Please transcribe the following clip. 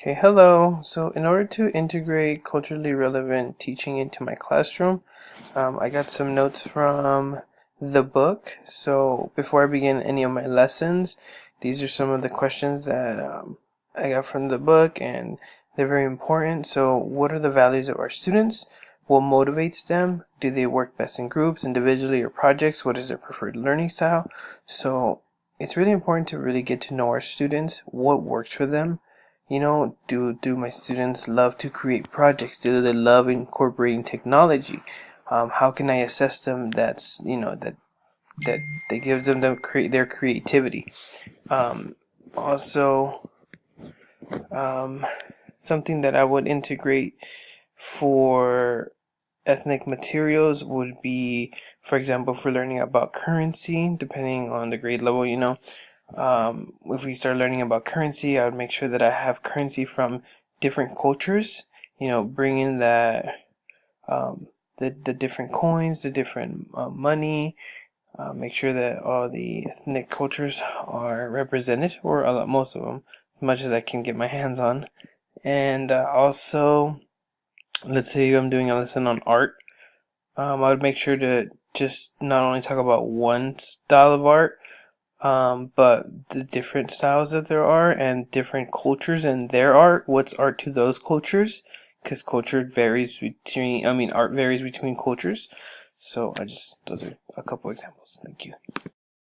Okay, hello. So in order to integrate culturally relevant teaching into my classroom, I got some notes from the book. So before I begin any of my lessons, these are some of the questions that I got from the book, and they're very important. So what are the values of our students? What motivates them? Do they work best in groups, individually, or projects? What is their preferred learning style? So it's really important to really get to know our students, what works for them. Do my students love to create projects? Do they love incorporating technology? How can I assess them? That gives them their creativity. Um, also, um, something that I would integrate for ethnic materials would be, for example, for learning about currency, depending on the grade level, if we start learning about currency, I would make sure that I have currency from different cultures, bringing that, the different coins, the different money, make sure that all the ethnic cultures are represented, or most of them, as much as I can get my hands on. And also, let's say I'm doing a lesson on art. I would make sure to just not only talk about one style of art, but the different styles that there are and different cultures and their art. What's art to those cultures? Because art varies between cultures. So those are a couple examples. Thank you.